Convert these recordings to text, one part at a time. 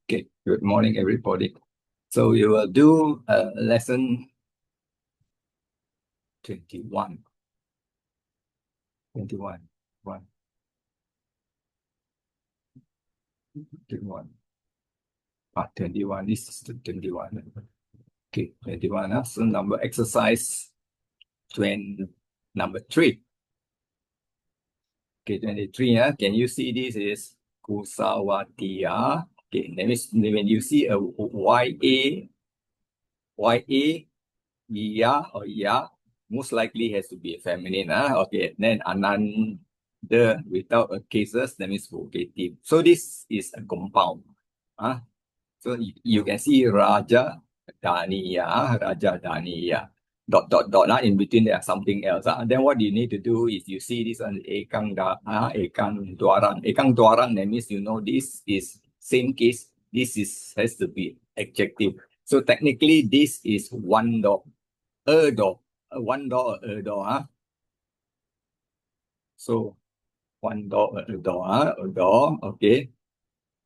Okay, good morning, everybody. So we will do lesson 21. 21. 21. 21. This is the 21. Okay, 21. So number exercise 20, number 3. Okay, 23. Can you see this is Kusawatiya? Okay, that means when you see a YA, ya or ya, most likely has to be a feminine. Okay, then ananda without a cases, that means vocative. So this is a compound. So you can see Raja Daniya, dot, dot, dot. In between, there's something else. Then what you need to do is you see this one, Ekang Dwarang. Ekang Dwarang, that means you know this is same case. This has to be adjective. So technically, this is one door, a door, one door, a door. So one door, a door, okay.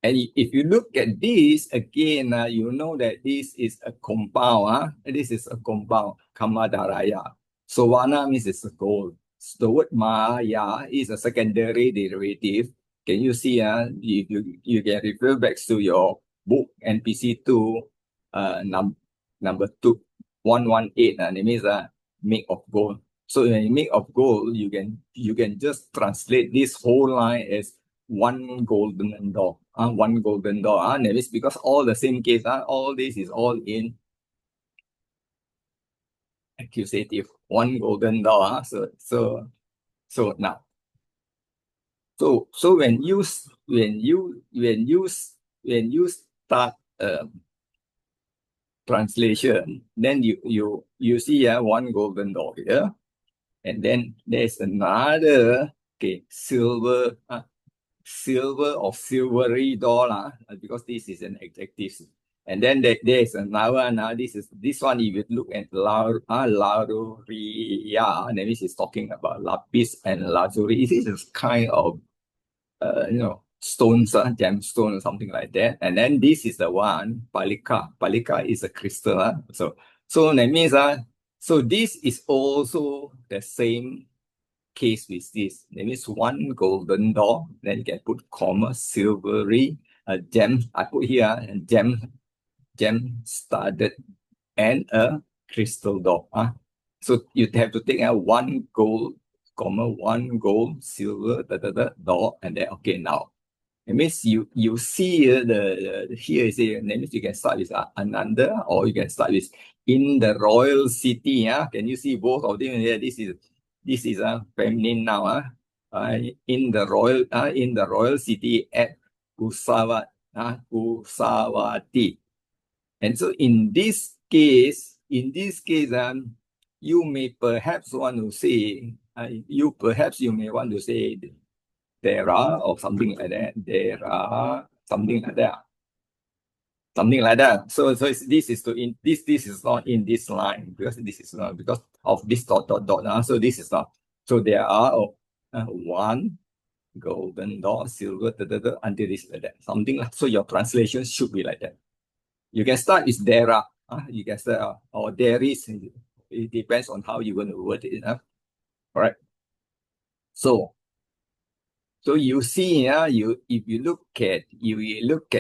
And if you look at this again, you know that this is a compound. This is a compound, Kamadaraya. So Wana means it's a goal. So the word Maya is a secondary derivative. Can you see? You can refer back to your book NPC2 number 118. That means make of gold. So when you make of gold, you can just translate this whole line as one golden door. One golden door. That is because all the same case. All this is all in accusative. One golden door. So now. So when you start translation, then you see one golden door here, and then there's another silver or silvery door because this is an adjective. And then there's another one. This one. If you look at laruria, that means it's talking about lapis and lazuli. This is kind of stones, gemstone or something like that. And then this is the one palika. Palika is a crystal. So that means so this is also the same case with this. That means one golden door, then you can put comma, silvery, gem. I put here gem studded, and a crystal door. So you have to take one gold, comma, one gold, silver, door, and then okay now. It means you see here is that means you can start with Ananda, or you can start with in the royal city. Can you see both of them here? This is a feminine now. In the royal city at Kusawati. And so in this case, you may perhaps want to say, you may want to say there are, or something like that. There are something like that. Something like that. So this is not in this line because this is not because of this dot. So this is not. So there are one golden dot, silver, until this like that. Something like so. Your translation should be like that. You can start with there are. You can start or there is. It depends on how you're going to word it. All right. So you see, if you look at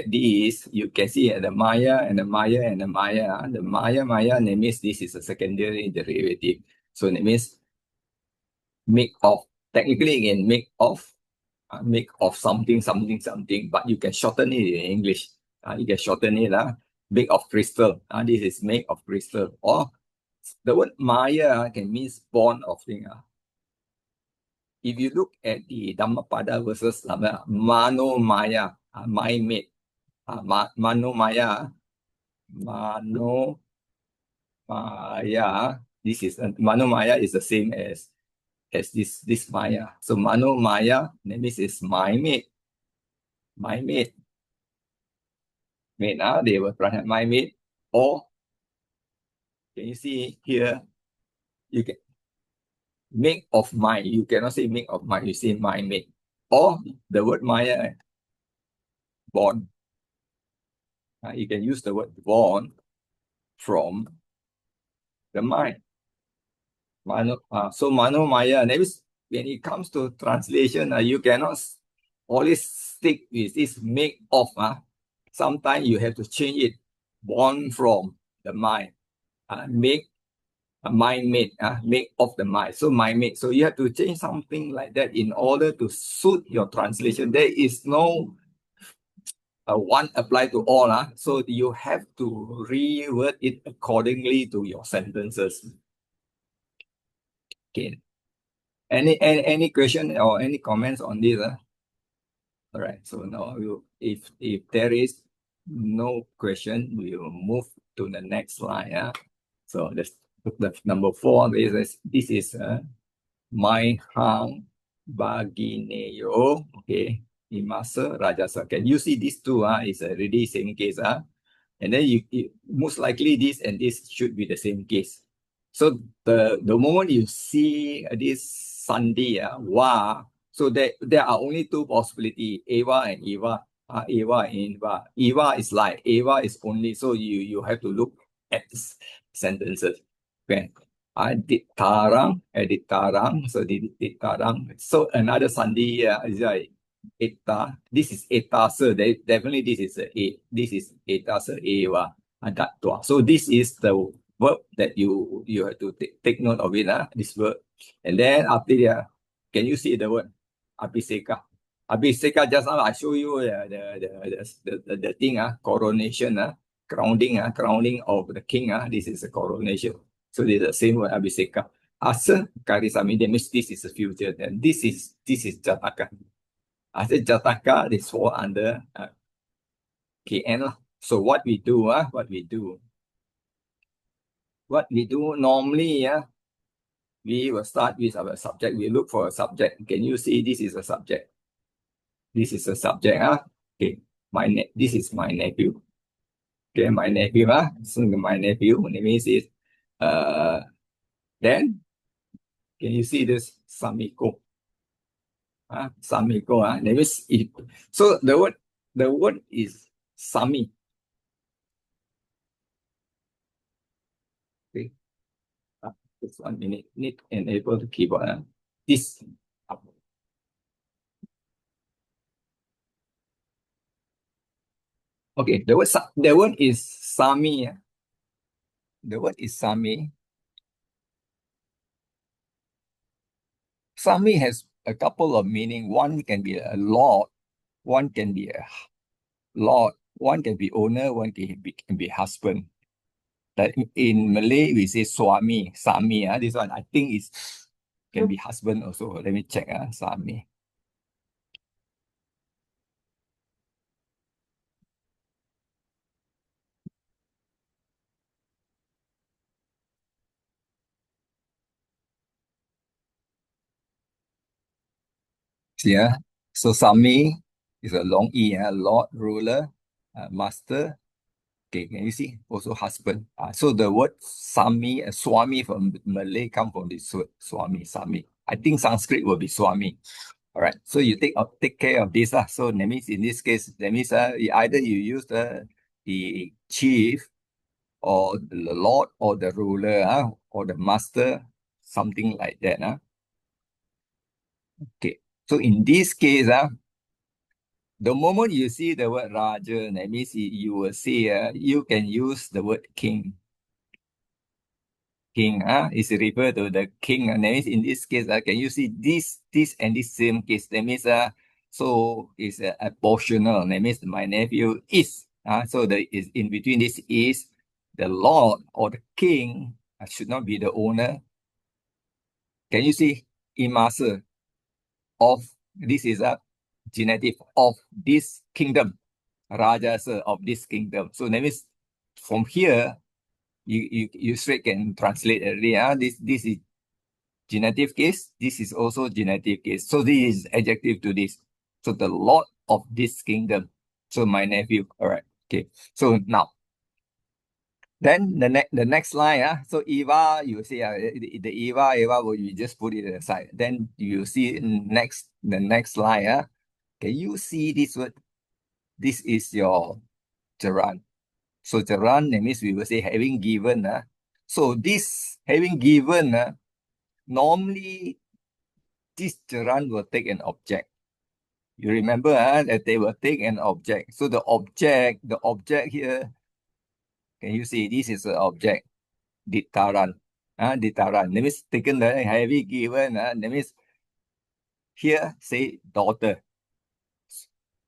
this, you can see the Maya and the Maya and the Maya. The Maya, that means this is a secondary derivative. So that means make of. Technically, again, make of something, but you can shorten it in English. You can shorten it, make of crystal. This is make of crystal. Or the word Maya can mean born of thing. If you look at the Dhammapada versus Mano Maya, my mate, Mano Maya, this is Mano Maya is the same as this Maya. So Mano Maya, that means it's my mate, mate. They will write my mate, or can you see here? You can make of my. You cannot say make of my. You say my mate, or the word Maya, born. You can use the word born from the mind. So Mano Maya, that means when it comes to translation, you cannot always stick with this make of. Sometimes you have to change it. Born from the mind. Make mind made, make of the mind. So mind made. So you have to change something like that in order to suit your translation. There is no one apply to all. So you have to reword it accordingly to your sentences. Okay. Any question or any comments on this? All right. So now if there is no question, we will move to the next slide. So the number 4 is this is my hang bagineo. Okay. Imasa rajasa. Can you see these two? Is already same case. And then you most likely this and this should be the same case. So the moment you see this Sunday, wa, so there are only two possibility, Eva and Eva. Eva and Eva. Eva is like, Eva is only, so you have to look at sentences. Okay. I did tarang, I did tarang, so did tarang. So another Sunday is like eta. This is eta, so definitely this is eta se eva adatua. So this is the verb that you have to take note of it, this verb. And then after that, can you see the word abhiseka? Abhiseka, just now I show you the thing, coronation, crowning of the king. This is a coronation. So this is the same word abhiseka. Asa karisami, that means this is the future. Then this is jataka. I said Jataka, this fall under KN. So what we do normally, we will start with our subject. We look for a subject. Can you see this is a subject? This is a subject. Okay, this is my nephew. Okay, my nephew. So my nephew, name is then can you see this Samiko? Samiko. That means so the word is Sami. Okay. Just 1 minute. Need enable the keyboard. This. Okay, the word is Sami. The word is Sami. Sami has a couple of meaning. One can be a lord, one can be a lord, one can be owner, one can be husband. That in Malay we say Swami, Sami. This one I think is can be husband also. Let me check. Sami. Yeah. So Sami is a long E, Lord, ruler, master. Okay, can you see? Also husband. So the word Sami, Swami from Malay come from this word, Swami, Sami. I think Sanskrit will be Swami. All right. So you take care of this. So that means in this case, that means either you use the chief or the lord or the ruler or the master, something like that. Okay. So in this case, the moment you see the word Raja, that means you will see you can use the word king. King is referred to the king. That means in this case, can you see this and this same case? That means so it's a portional. That means my nephew is. So the is in between this is the lord or the king should not be the owner. Can you see imasa of this is a genetic of this kingdom, Rajasa of this kingdom. So that means from here you straight can translate already. This is genitive case. This is also genitive case. So this is adjective to this. So the lord of this kingdom. So my nephew. All right. Okay. So now, then the next line. So Eva, you see the Eva, will you just put it aside. Then you see the next line. Can you see this word? This is your Gerard. So Charan, that means we will say having given. So this having given, normally this Charan will take an object. You remember that they will take an object. So the object here, can you see this is an object, Ditaran. Ditaran. That means taken the having given, that means here say daughter.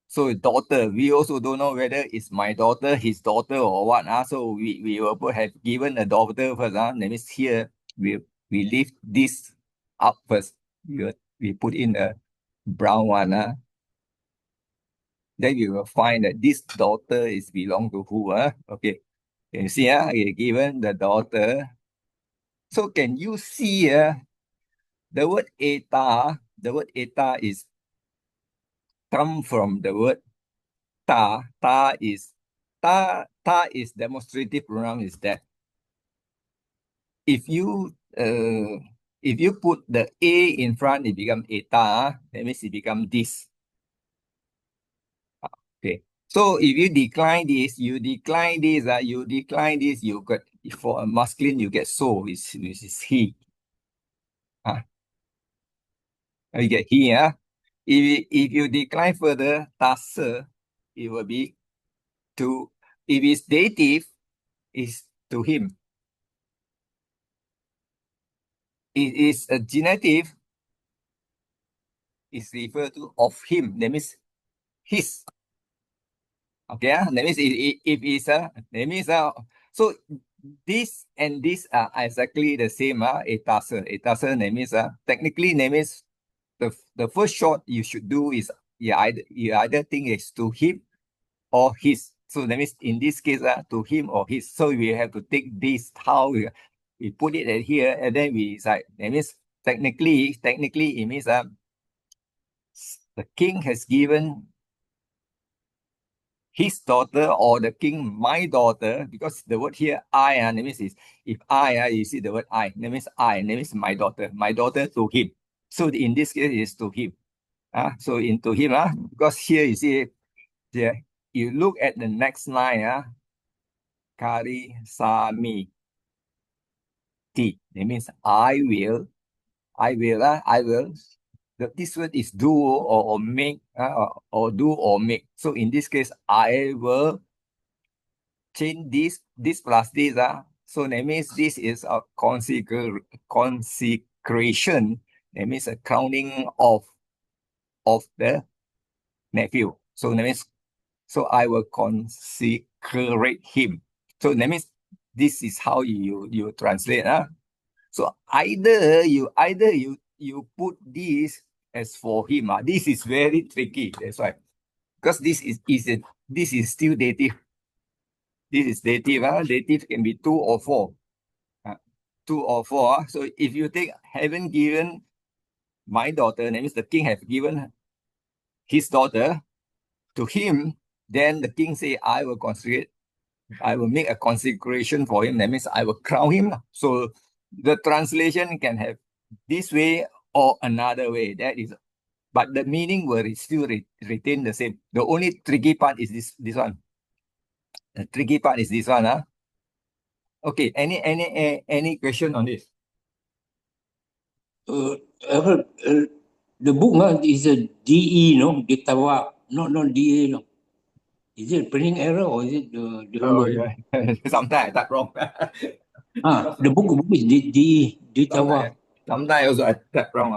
So daughter, we also don't know whether it's my daughter, his daughter, or what. So we will have given a daughter first. That means here we lift this up first. We put in a brown one. Then you will find that this daughter is belong to who? Okay. Can you see? Given the daughter. So can you see the word eta? The word eta is come from the word ta. Ta is demonstrative pronoun is that. If you put the a in front, it become eta. That means it become this. Okay. So if you decline this, you decline this, you got for a masculine, you get so, which is he. You get he. If you decline further, tase, it will be to, if it's dative, is to him. It is a genitive, is referred to of him. That means his. Okay, that means if it's that means so this and this are exactly the same. Etase. Etase, that means technically, that means the first shot you should do is you either think it's to him or his. So that means in this case, to him or his. So we have to take this, how we put it at here, and then we decide. That means technically it means the king has given his daughter, or the king my daughter, because the word here I, that means is if I, you see the word I, that means my daughter to him. So in this case is to him. So into him, because here you see, yeah, you look at the next line, Kari Sami Ti. That means I will. This word is do or make, or do or make. So in this case, I will change this plus this. So that means this is a consecration. That means a crowning of the nephew. So that means, so I will consecrate him. So that means this is how you translate. So either you put this as for him. This is very tricky. That's why. Because this is still dative. This is dative. Dative can be 2 or 4. 2 or 4. So if you take haven't given my daughter, that means the king have given his daughter to him, then the king say, I will make a consecration for him. That means I will crown him. So the translation can have this way or another way. That is, but the meaning will still retain the same. The only tricky part is this one. The tricky part is this one. Okay. Any question on this? The book is a DE, no? Ditawa, not DA, no? Is it a printing error or is it the Oh, number? yeah. Sometimes I type wrong. The book is DE, Ditawa. Sometimes also I type wrong.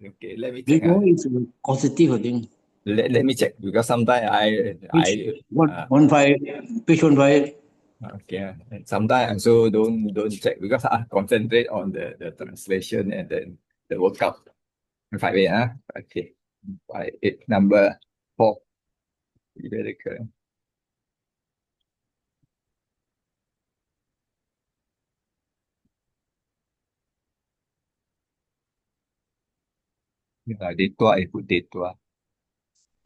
Okay, let me check. Ditawa is positive, I think. Let me check, because sometimes Page 15, page 15. okay. And sometimes I also don't check, because I concentrate on the translation and then the workup. 5A, okay. 5A, number 4. Very correct. Detua, I put detua.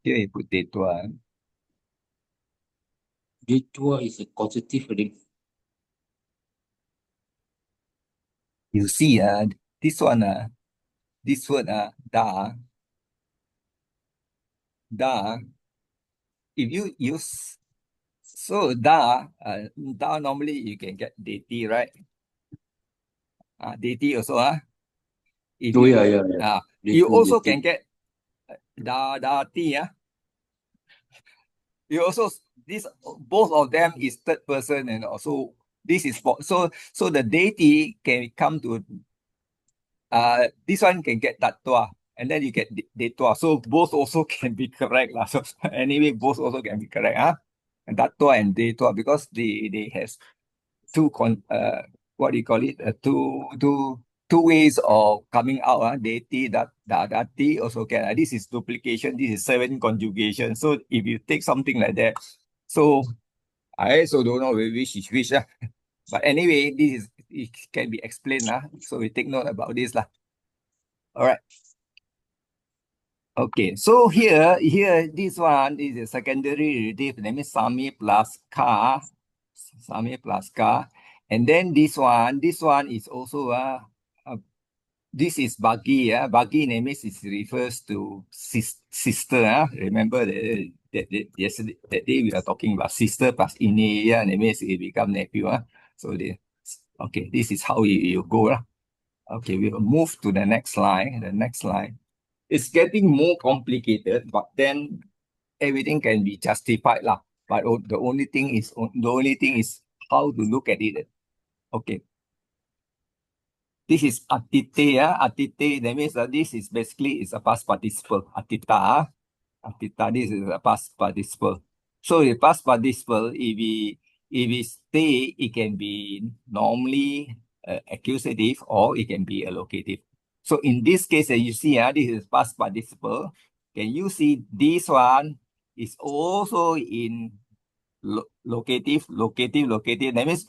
Here I put detua. Ditawa is a positive, I think. You see, this one, this word, da, if you use So da, da normally you can get deity, right? Deity also, if Oh you yeah. you also They can get da ti, you also this both of them is third person, and also this is for so the deity can come to this one can get datua, and then you get detua. So both also can be correct lah. So anyway, both also can be correct, and datua and detua, because they has two what do you call it? Two ways of coming out. Deity, dati also can. This is duplication. This is seven conjugation. So if you take something like that, so I also don't know which is which. But anyway, this is it can be explained. So we take note about this. All right. Okay, so here, this one is a secondary derivative, that means Sami plus Ka, Sami plus Ka. And then this one is also, this is Bagi, Bagi name is refers to sister, Remember yesterday, that day we are talking about sister plus ini, that means it become nephew, So okay, this is how you go, Okay, we will move to the next slide, It's getting more complicated, but then everything can be justified lah. But the only thing is how to look at it. Okay, this is atite. Atite, that means this is basically is a past participle. Atita. Atita, this is a past participle. So the past participle, if we stay, it can be normally accusative, or it can be allocative. So in this case, you see, this is past participle. Can you see this one is also in locative? That means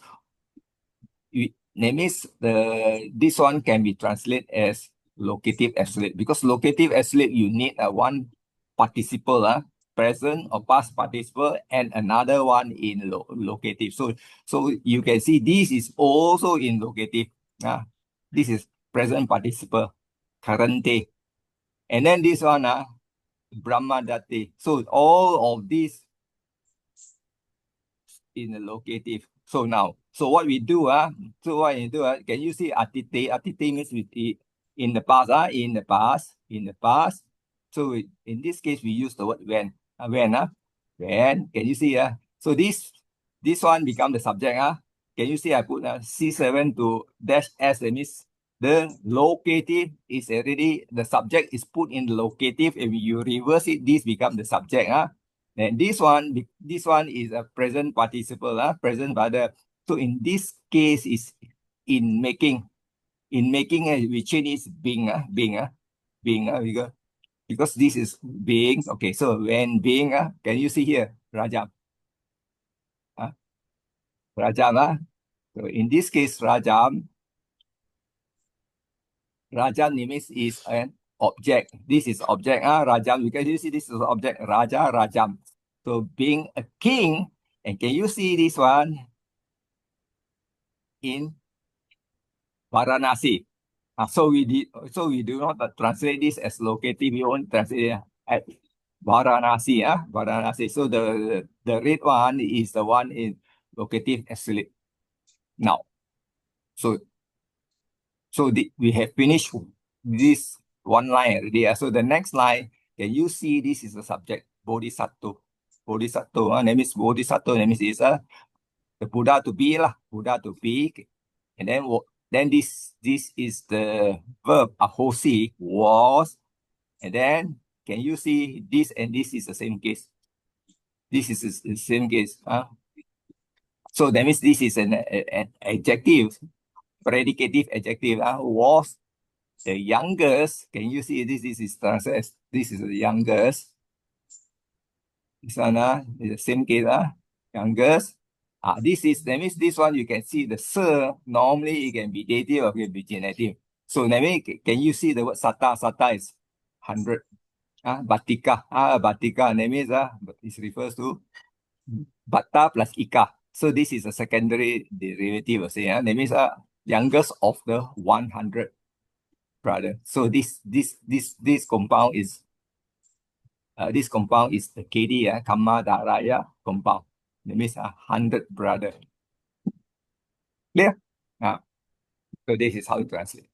this one can be translated as locative absolute, because locative absolute you need one participle, present or past participle, and another one in locative. So you can see this is also in locative. This is present participle, currente, and then this one, Brahmadati. So all of these in the locative. So now, so what we do, can you see atite? Atite means in the past, in the past. So in this case, we use the word when, when. Can you see, so this one become the subject, Can you see I put C7 to dash S, that means the locative is already, the subject is put in the locative. If you reverse it, this become the subject, And this one is a present participle, present participle. So in this case is in making. In making, we change it being, because this is being. Okay, so when being, can you see here, Rajam? Rajam, So in this case, Rajam means is an object. This is object, Rajam. Because you see this is object, Raja, Rajam. So being a king, and can you see this one in Varanasi? So we do not translate this as locative. We won't translate it at Varanasi, Varanasi. So the red one is the one in locative absolute. Now, so we have finished this one line already. So the next line, can you see this is the subject, Bodhisattva. Bodhisattva, name is Bodhisattva, name is the Buddha to be lah, Buddha to be. And then this is the verb ahosi, was. And then can you see this and this is the same case? This is the same case. So that means this is an adjective, predicative adjective. Was the youngest. Can you see this? This is translated. This is the youngest. This one is the same case. Youngest. That means this one you can see the sir. Normally it can be dative or it can be genitive. So that means, can you see the word sata? Sata is 100. Batika. Batika. That means it refers to bata plus ika. So this is a secondary derivative. That means youngest of the 100 brother. So this compound is the KD, Kama Daraya compound. That means 100 brother. Clear? So this is how you translate.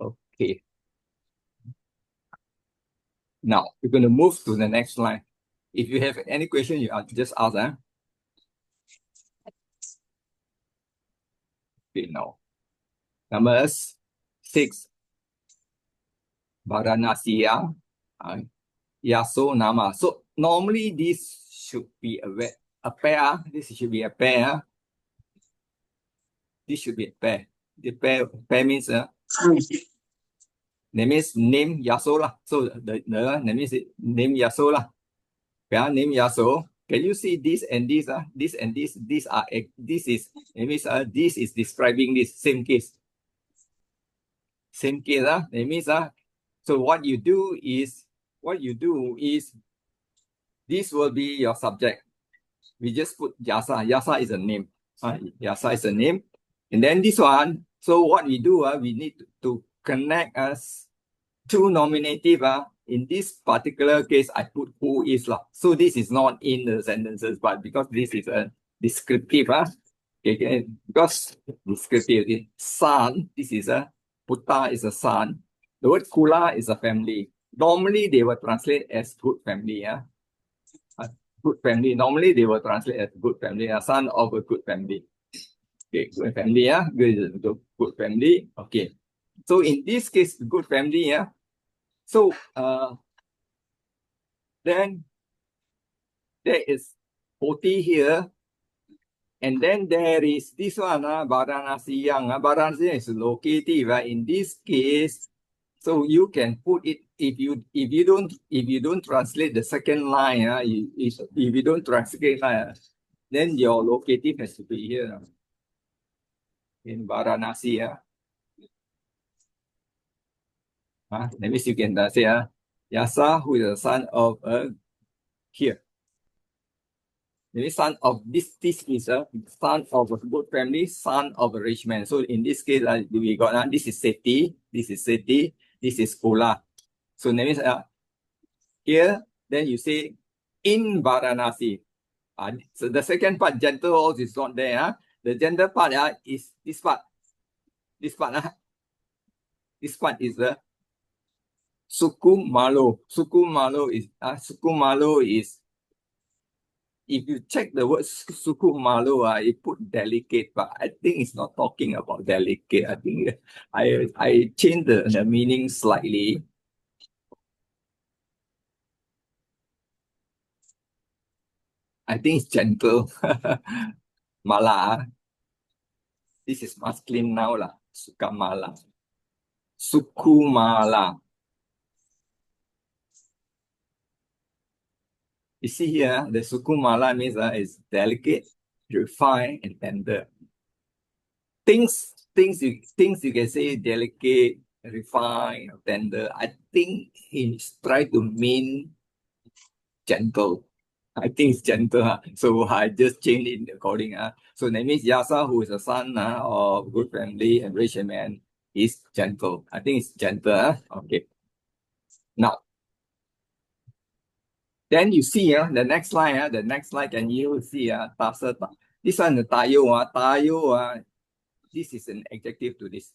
Okay. Now we're going to move to the next line. If you have any question, you just ask. Okay, now. Number 6. Varanasi. Yaso Nama. So normally this should be a pair. This should be a pair. This should be a pair. The pair means that means name Yaso lah. So the that means name Yaso lah. Yeah, name Yaso. Can you see this and this? This and this. This is that means this is describing this same case. Same case. That means so what you do is this will be your subject. We just put Yasa. Yasa is a name. Yasa is a name. And then this one, so what we do, we need to connect us two nominative. In this particular case, I put who is. So this is not in the sentences, but because this is a descriptive. Okay, because descriptive, son, this is a, Putta is a son. The word Kula is a family. Normally, they will translate as good family. Good family. Normally, they will translate as good family, a son of a good family. Okay, good family, good family. Okay. So in this case, good family, So then there is 40 here. And then there is this one, Varanasi Yang. Varanasi is located, right? In this case, so you can put it if you don't translate the second line, if you don't translate then your locative has to be here in Varanasi. That means you can say Yasa, who is the son of here. The son of this is a son of a good family, son of a rich man. So in this case, we got this is Seti, this is Kula. So that means here, then you say in Varanasi. So the second part, gentle horse is not there. The gentle part is this part. This part is the Sukumalo. Sukumalo is if you check the word Sukumalo, it put delicate, but I think it's not talking about delicate. I think I changed the meaning slightly. I think it's gentle. Mala. This is masculine now lah. Sukamala. Sukumala. You see here, the Sukumala means is delicate, refined, and tender. Things you can say delicate, refined, tender. I think he's trying to mean gentle. I think it's gentle. So I just changed it according. So that means Yasa, who is a son of good family and rich man, is gentle. I think it's gentle. Okay. Now, then you see the next line. The next line, can you see this one, the tayo. Tayo, this is an adjective to this.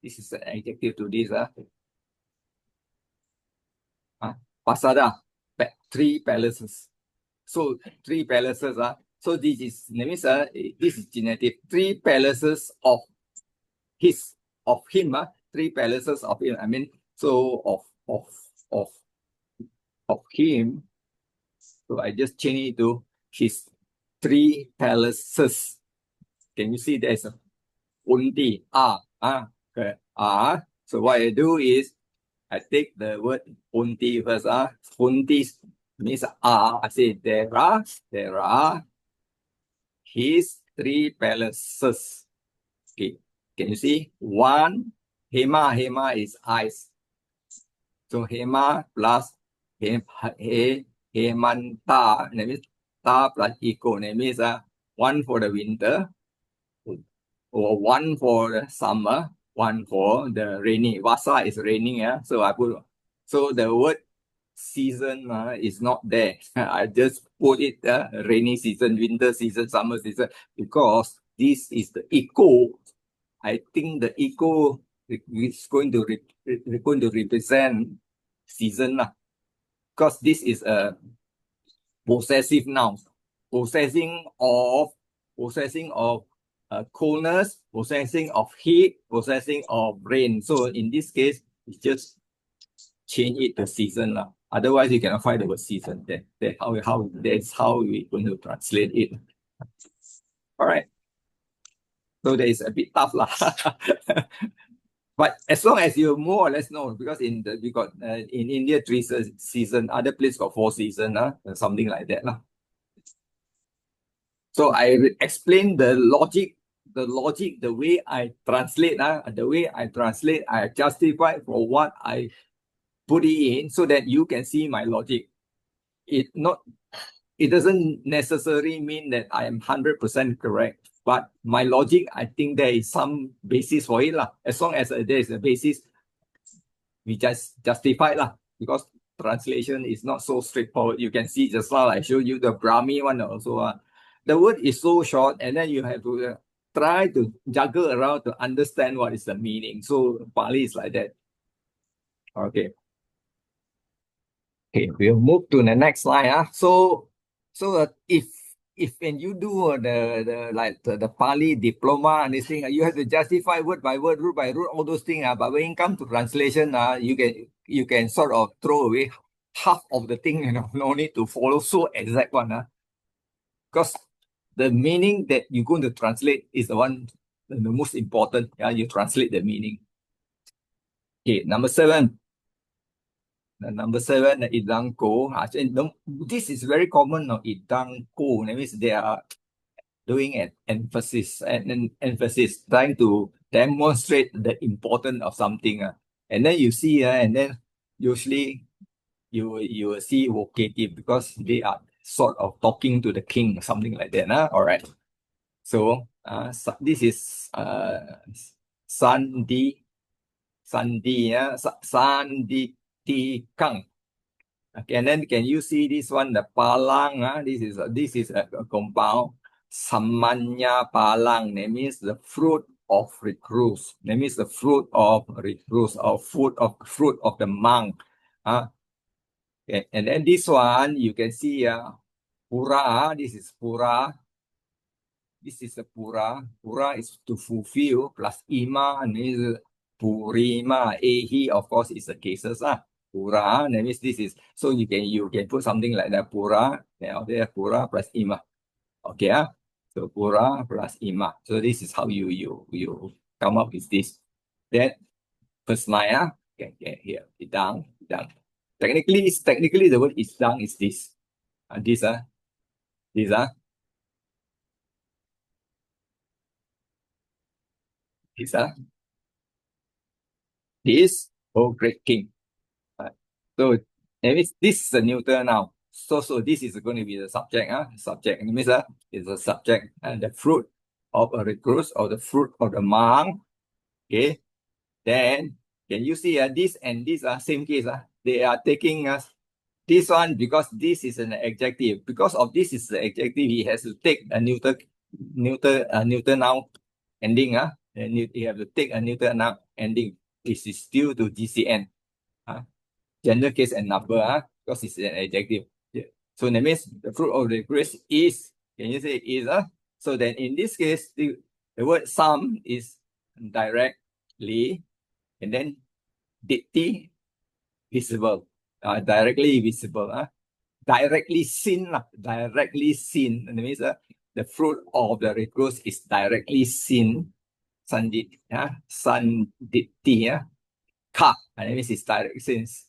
This is an adjective to this. Pasada, 3 palaces. So 3 palaces. So this is this is genetic. 3 palaces of him. 3 palaces of him. I mean, so of him. So I just change it to his 3 palaces. Can you see there's a Unti? Okay. So what I do is I take the word Unti first. Unti means I say there are his 3 palaces. Okay. Can you see? 1, Hema is eyes. So Hema plus Hemanta, that means Ta plus Eco, that means 1 for the winter, or 1 for the summer, 1 for the rainy. Vasa is raining, so I put So the word season is not there. I just put it rainy season, winter season, summer season, because this is the echo. I think the echo is going to represent season because this is a possessive noun, possessing of coldness, possessing of heat, possessing of rain. So in this case, it's just change it to season lah. Otherwise, you cannot find the word season. That's how we're going to translate it. All right. So that is a bit tough lah. But as long as you more or less know, because we got in India 3 season, other place got 4 season, something like that lah. So I explain the logic, the way I translate, I justify for what I put it in so that you can see my logic. It doesn't necessarily mean that I am 100% correct, but my logic, I think there is some basis for it lah. As long as there is a basis, we just justify lah. Because translation is not so straightforward. You can see just now I showed you the Brahmi one also. The word is so short, and then you have to try to juggle around to understand what is the meaning. So Pali is like that. Okay. Okay, we'll move to the next slide. So if when you do the Pali diploma and this thing, you have to justify word by word, root by root, all those things. But when it comes to translation, you can sort of throw away half of the thing, no need to follow so exact one. Because the meaning that you're going to translate is the most important. You translate the meaning. Okay, number 7. Number 7, idangko. This is very common now, idangko. That means they are doing an emphasis, trying to demonstrate the importance of something. And then you see, and then usually you will see vocative because they are sort of talking to the king, something like that. All right. So this is Sandi, Sandi Tikang. Okay, and then can you see this one, the palang? This is a compound. Samanya palang. That means the fruit of recluse. That means the fruit of recluse or fruit of the monk. Okay, and then this one you can see pura. This is pura. This is a pura. Pura is to fulfill plus ima means purima. Ehi, of course, is the cases. Pura, that means this is, so you can put something like that, pura, there pura plus ima. Okay, so pura plus ima. So this is how you come up with this. Then first line, okay, here, idang. Technically the word idang is this. This. This, oh great king. So that means this is a neuter now. So this is going to be the subject. Subject. It means is a subject and the fruit of a recluse or the fruit of the monk. Okay. Then can you see this and this are same case. They are taking this one because this is an adjective. Because of this is the adjective, he has to take a neuter noun ending. And you have to take a neuter noun ending. This is due to GCN. Gender, case, and number, because it's an adjective. Yeah. So that means the fruit of the recluse is, can you say is? So then in this case, the word some is directly, and then dicti, visible. Directly visible. Directly seen. Directly seen. And that means the fruit of the recluse is directly seen. Sanditi. Ka. And that means it's direct since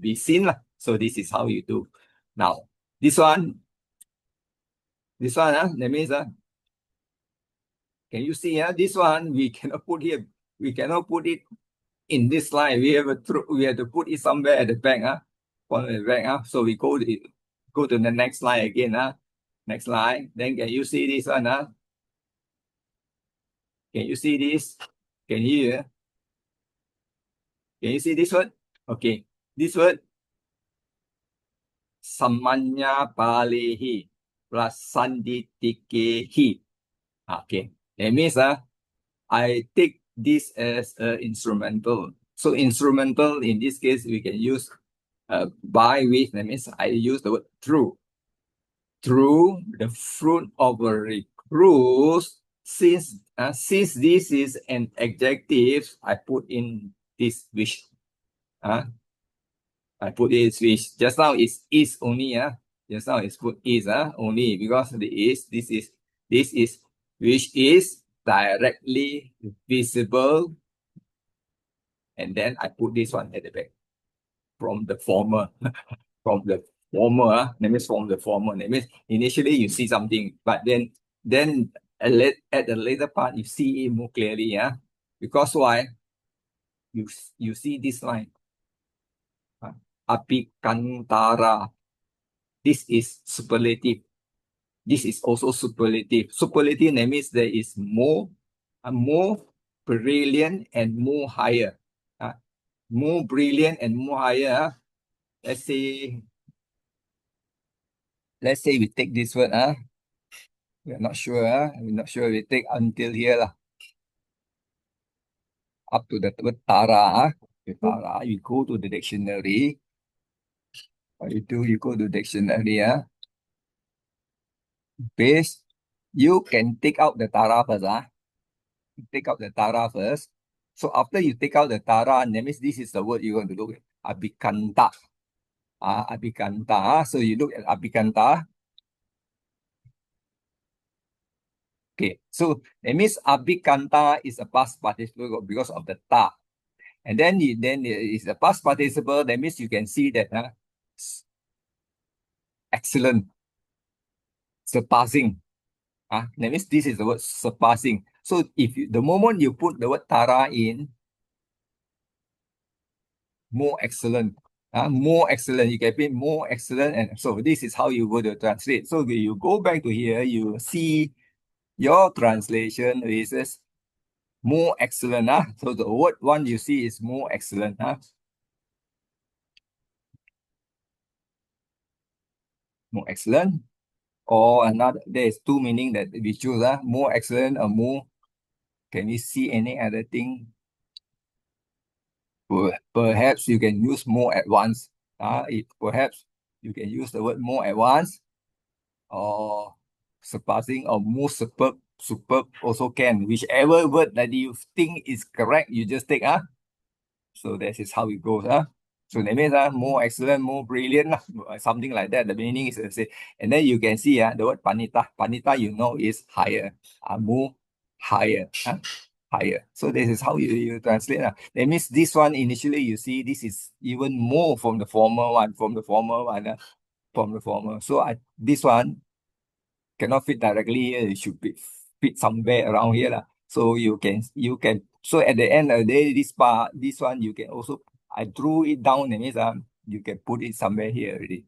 be seen. So this is how you do. Now, this one, that means can you see this one we cannot put here. We cannot put it in this slide. We have to put it somewhere at the back. On the back. So we go to the next slide again. Next slide. Then can you see this one? Can you see this? Can you see this one? Okay. This word samanya palehi plus sanditikehi. Okay. That means I take this as an instrumental. So instrumental in this case we can use by with. That means I use the word through. Through the fruit of a recluse. Since this is an adjective, I put in this which. I put this which. Just now is only. Just now it's put is only because the is this is which is directly visible, and then I put this one at the back from the former. From the former, that means from the former. That means initially you see something, but then at the later part you see it more clearly, because why? You see this line, apikantara. This is superlative. This is also superlative. Superlative, that means there is more brilliant and more higher. More brilliant and more higher. Let's say we take this word. We're not sure. We're not sure. We take until here lah. Up to the word tara. Tara. You go to the dictionary. What you do? You go to dictionary. Base. You can take out the tara first. Take out the tara first. So after you take out the tara, that means this is the word you're going to look at. Abhikanta. Abhikanta. So you look at abhikanta. Okay. So that means abhikanta is a past participle because of the ta. And then it's a past participle. That means you can see that excellent, surpassing. That means this is the word surpassing. So the moment you put the word tara in, more excellent. More excellent. You can be more excellent. And so this is how you go to translate. So you go back to here, you see your translation is more excellent. So the word one you see is more excellent. More excellent. Or another, there is two meaning that we choose. More excellent or more. Can we see any other thing? Perhaps you can use more at once. Perhaps you can use the word more at once, or surpassing, or more superb. Superb also can. Whichever word that you think is correct, you just take. So that is how it goes. So that means more excellent, more brilliant, something like that. The meaning is the same. And then you can see the word panita. Panita, you know, is higher. More higher. Higher. So this is how you translate. That means this one initially you see this is even more from the former one, from the former. So this one cannot fit directly here. It should be fit somewhere around here. So you can so at the end of the day, this one you can also, I drew it down, and means you can put it somewhere here already.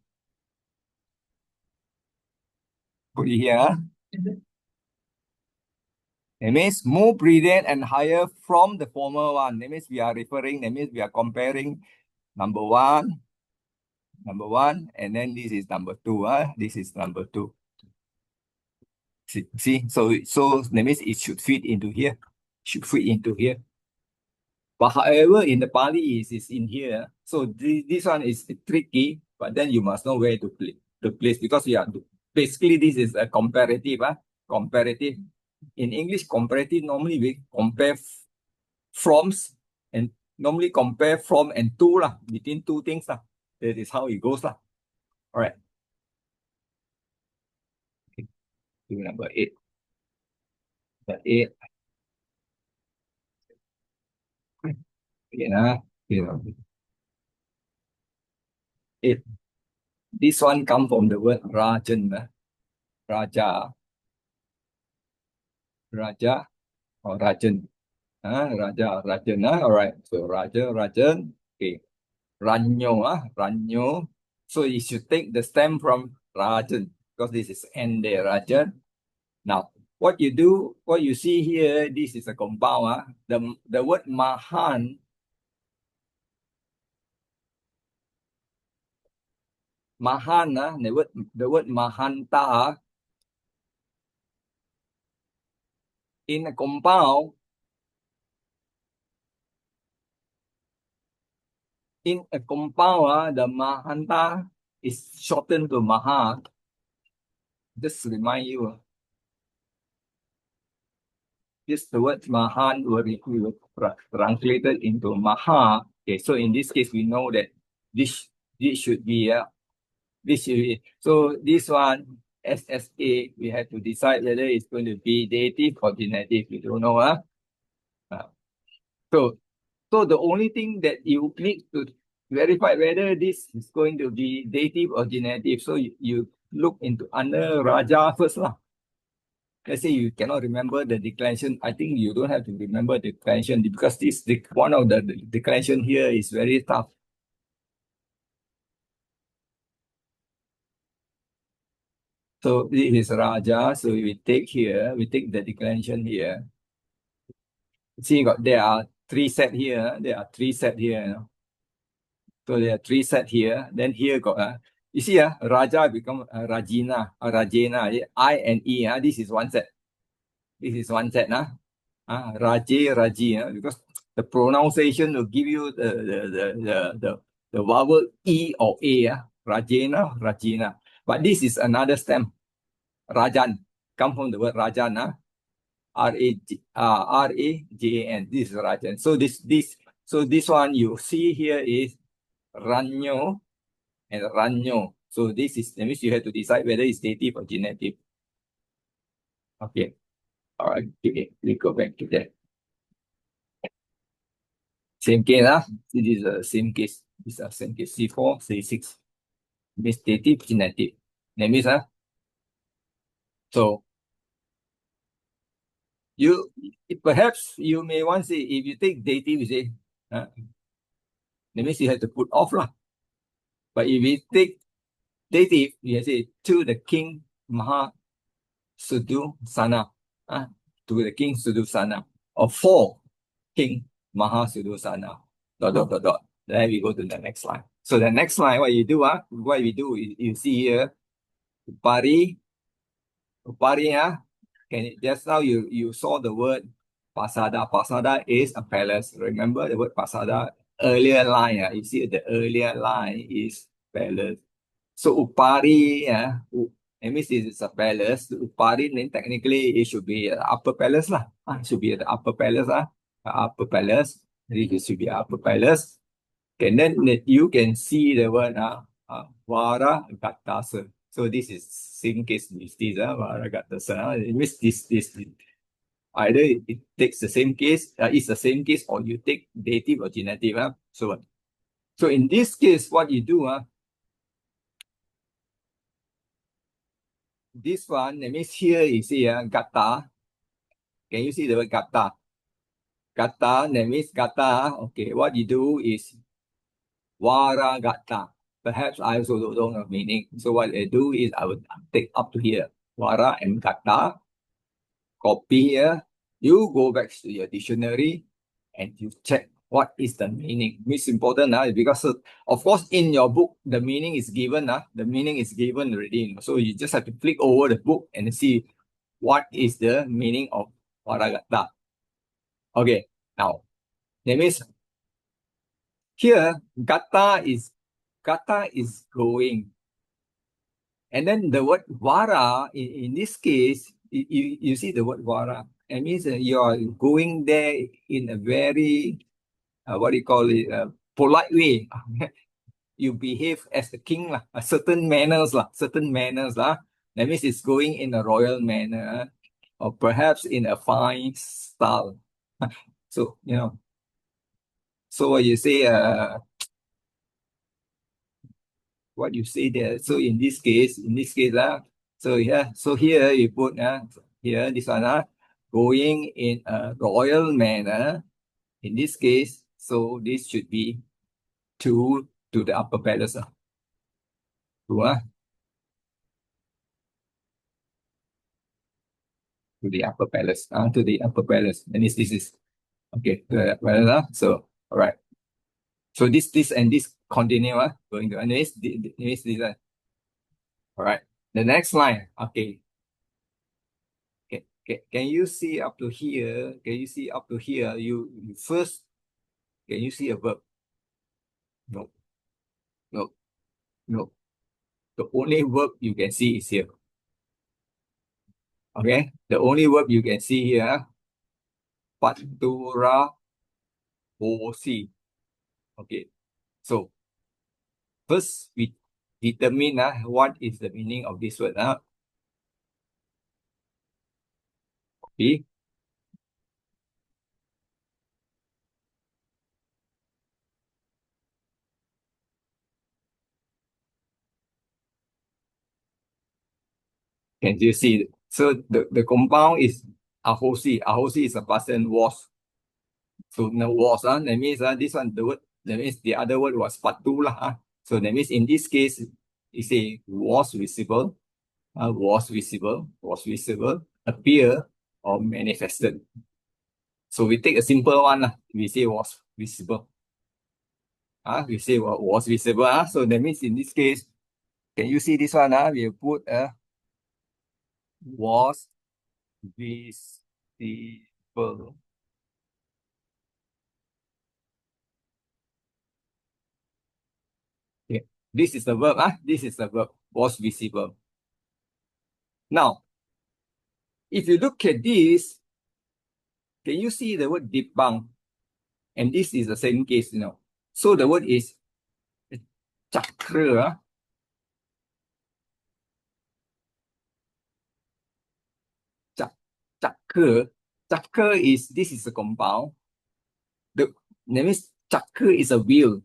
Put it here. That means more brilliant and higher from the former one. That means we are comparing number one, and then this is number two. This is number two. See, so that means it should fit into here. Should fit into here. But however, in the Pali is in here. So this one is tricky, but then you must know where to place, because basically this is a comparative. Comparative. In English, comparative normally we compare froms, and normally compare from and to between two things. That is how it goes. All right. Okay. Number 8. Number 8. It This one come from the word Rajan. Raja or Rajan. Rajan. All right. So Rajan. Okay. Ranyo. So you should take the stem from Rajan, because this is N there, Rajan. Now, what you see here, this is a compound. The word Mahan Mahan, the word Mahanta in a compound, the Mahanta is shortened to Maha. Just to remind you, the word Mahan will be translated into Maha. Okay, so in this case, we know that this should be so this one SSA, we have to decide whether it's going to be dative or genitive. We don't know, so the only thing that you need to verify whether this is going to be dative or genitive. So you look into under Raja first lah. Let's say you cannot remember the declension. I think you don't have to remember the declension because one of the declension here is very tough. So this is Raja. So we take the declension here. See, there are three set here. There are three set here. So there are three set here. Then here got you see, Raja become Rajina or Rajena. I and E. This is one set. This is one set. Raje, Raji. Because the pronunciation will give you the vowel E or A. Rajena, Rajina. But this is another stem. Rajan. Come from the word Rajan. Rajan. This is Rajan. So this one you see here is Ranyo and Ranyo. So that means you have to decide whether it's dative or genitive. Okay. All right. Okay. We go back to that. Same case. This is the same case. This is the same case. C4, C6. Means dative, genitive. That means, so perhaps you may want to say, if you take dative, you say, that means you have to put off lah. But if you take dative, you can say to the king Maha Sudu Sana. To the king Sudu Sana. Or for king Maha Sudu Sana. ... Then we go to the next line. So the next line, what we do, you see here, Upari, just now you saw the word Pasada. Pasada is a palace. Remember the word Pasada? Earlier line, you see the earlier line is palace. So Upari, it means it's a palace. Upari, then technically it should be upper palace lah. It should be the upper palace upper palace. It should be upper palace. And then you can see the word Vara Gattasa. So this is same case with this Vara Gattasa. It means this either it takes the same case, it's the same case, or you take dative or genitive. So in this case, what you do, this one, that means here you see Gatta. Can you see the word Gatta? Gatta, that means Gatta. Okay, what you do is Vara Gatta. Perhaps I also don't know meaning. So what I do is I would take up to here, Vara and Gatta, copy here. You go back to your dictionary and you check what is the meaning. It's important because of course in your book the meaning is given. The meaning is given already. So you just have to flick over the book and see what is the meaning of Varagatta. Okay, now that means here Gatta is going. And then the word Vara, in this case, you see the word Vara. It means you are going there in a very, polite way. You behave as the king, certain manners. That means it's going in a royal manner, or perhaps in a fine style. So, so what you say, what you say there. So in this case, so here you put here this one going in a royal manner. In this case, so this should be to the upper palace. To the upper palace. To the upper palace. And this is okay. So all right. So this and this continue going to, and this All right. The next line. Okay. Can you see up to here? Can you see up to here? You first, can you see a verb? No, no, no. The only verb you can see is here. Okay. The only verb you can see here, patura hosi. Okay. So first we determine what is the meaning of this word. Okay. Can you see? So the compound is ahosi. Ahosi is a person was. So no was, that means this one, the word, that means the other word was patu lah. So that means in this case, you say was visible, appear, or manifested. So we take a simple one lah. We say was visible. We say was visible. So that means in this case, can you see this one? We put a was visible. Okay. This is the verb. This is the verb, was visible. Now, if you look at this, can you see the word debunk? And this is the same case, So the word is chakra. Chakra. Chakra is, this is a compound. That means chakra is a wheel.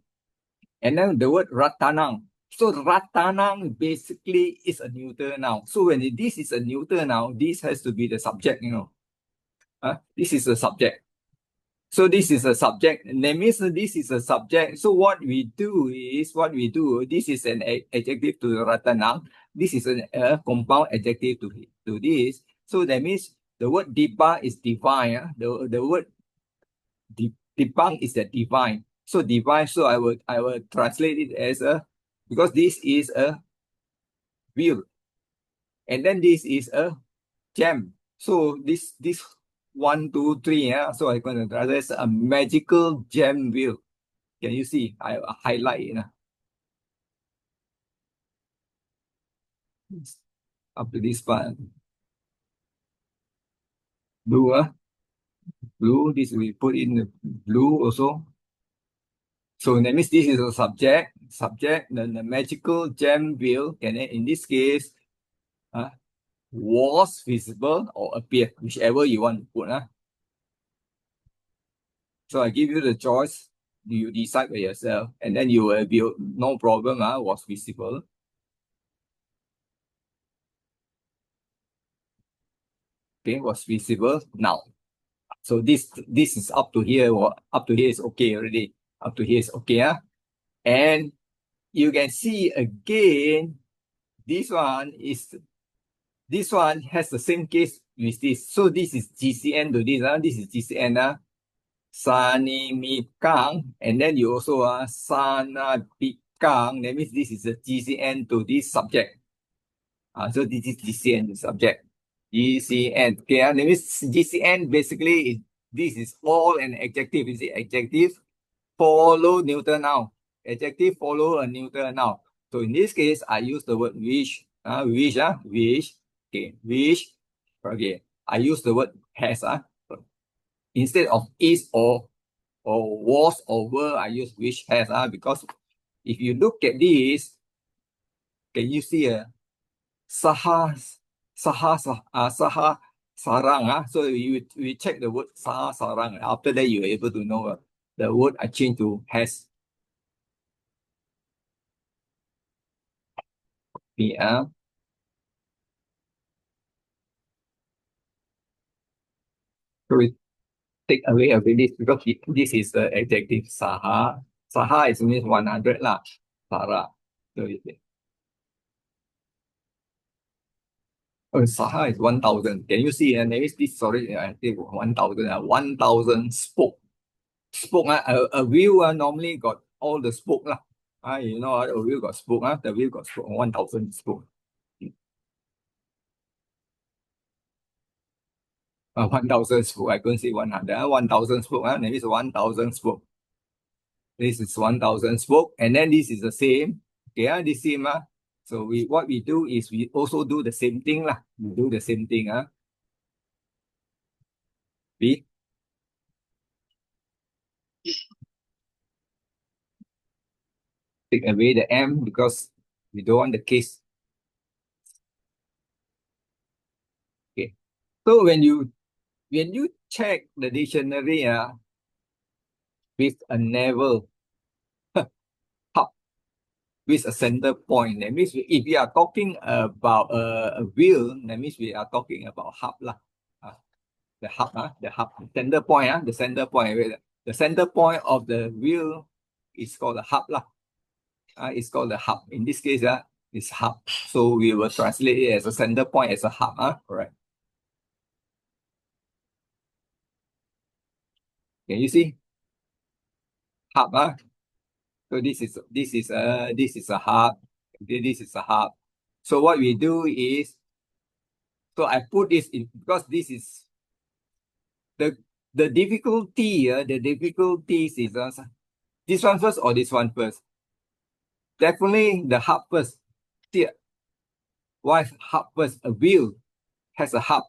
And then the word ratanang. So ratanang basically is a neuter noun. So when this is a neuter noun, this has to be the subject, This is the subject. So this is a subject. That means this is a subject. So what we do, this is an adjective to the ratanang. This is a compound adjective to this. So that means the word diba is divine. The word debunk is the divine. So divine, so I will translate it as because this is a wheel. And then this is a gem. So this 1, 2, 3, so I'm going to translate as a magical gem wheel. Can you see? I highlight it. Up to this part. Blue, blue, this we put in the blue also. So that means this is a subject, then the magical gem wheel, and then in this case, was visible or appeared, whichever you want to put. So I give you the choice, you decide by yourself, and then you will be no problem, was visible. Okay, was visible now. So this is up to here, or up to here is okay already. Up to here is okay. And you can see again, this one has the same case with this. So this is GCN to this. This is GCN. Sani mi kang. And then you also sana pi kang. That means this is a GCN to this subject. So this is GCN, the subject. GCN. Okay, that means GCN basically this is all an adjective. Is it adjective? Follow neuter noun. Adjective follow a neuter noun. So in this case, I use the word wish. Wish. Okay, wish. Okay, I use the word has. Instead of is or was or were, I use wish has. Because if you look at this, can you see saha sarang? So we check the word saha sarang. After that, you're able to know the word I change to has. Yeah. So we take away this because this is the adjective saha. Saha is means 100 lah. Sara. So you say, saha is 1,000. Can you see? And there is this, sorry, I think 1,000. 1,000 spoke. Spoke, a wheel normally got all the spoke lah. A wheel got spoke. The wheel got spoke, 1,000 spoke. 1,000 spoke. I couldn't say 100. 1,000 spoke. That means 1,000 spoke. This is 1,000 spoke. And then this is the same. Okay, this same. So what we do is we also do the same thing. We do the same thing. We take away the M because we don't want the case. Okay. So when you check the dictionary with a navel hub with a center point, that means if we are talking about a wheel, that means we are talking about hub lah. The hub, center point, the center point. The center point of the wheel is called the hub lah. It's called the hub. In this case, it's hub. So we will translate it as a center point as a hub. Correct. Can you see? Hub. So this is a hub. This is a hub. So what we do is, so I put this in because this is the difficulty. The difficulties is this one first or this one first. Definitely the hub first. See, why hub first? A wheel has a hub.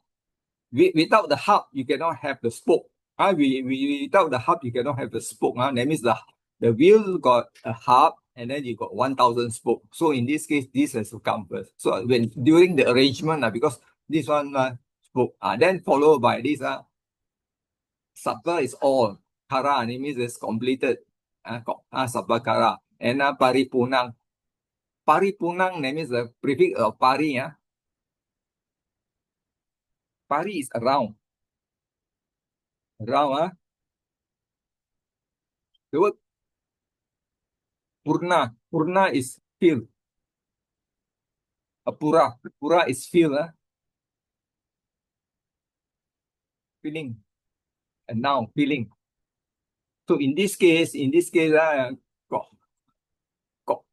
Without the hub, you cannot have the spoke. Without the hub, you cannot have the spoke. That means the wheel got a hub and then you got 1,000 spoke. So in this case, this has to come first. So when during the arrangement, because this one spoke, then followed by this sabba is all. Kara, it means it's completed. Sabba kara. And paripunang. Paripunang, that means the prefix of pari. Pari is around. Around. The word purna. Purna is fill. Pura. Pura is fill. Filling. And now filling. So in this case,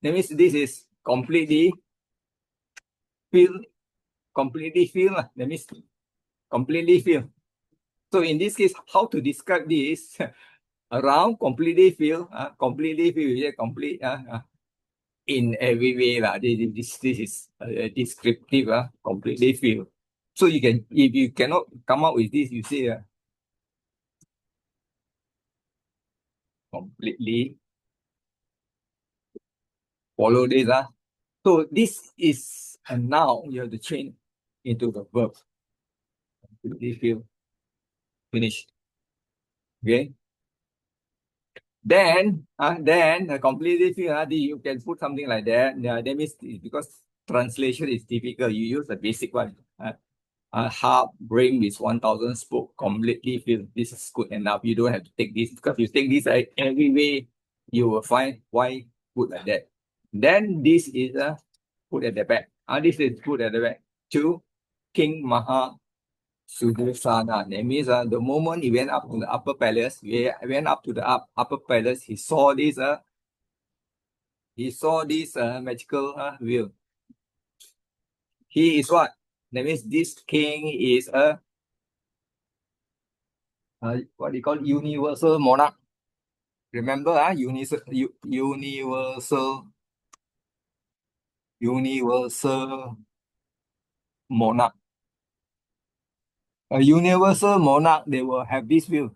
that means this is completely fill. Completely fill. That means completely fill. So in this case, how to describe this? Around completely fill. Completely fill. Complete. In every way. This is descriptive. Completely fill. So you can, if you cannot come up with this, you say completely follow this. So this is a noun. You have to change into the verb. Completely fill. Finish. Okay. Then completely fill. You can put something like that. That means because translation is difficult, you use the basic one. Half bring is 1,000 spoke, completely fill. This is good enough. You don't have to take this because you take this every way, you will find why put like that. Then this is put at the back. This is put at the back. To King Maha Sudusana. That means the moment he went up to the upper palace, upper palace, he saw this magical wheel. He is what? That means this king is a what do you call universal monarch. Remember, universal monarch. A universal monarch, they will have this view.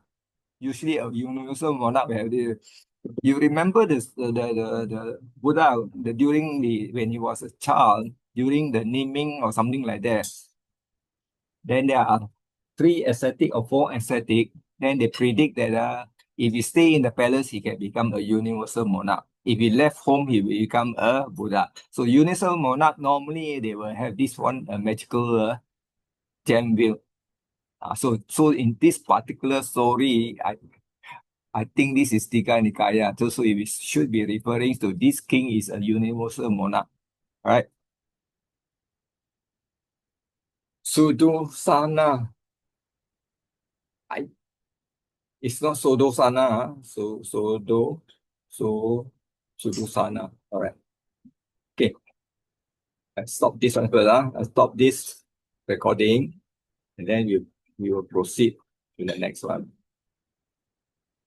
Usually, a universal monarch will have this. You remember this the Buddha during when he was a child, during the naming or something like that. Then there are 3 ascetic or 4 ascetic. Then they predict that if he stay in the palace, he can become a universal monarch. If he left home, he will become a Buddha. So universal monarch, normally they will have this one magical gem wheel. So in this particular story, I think this is Tika Nikaya. So it should be referring to this king is a universal monarch. All right. Sudusana. It's not Sodosana. Sudusana. All right. Okay. Let's stop this one first. I'll stop this recording and then we will proceed to the next one.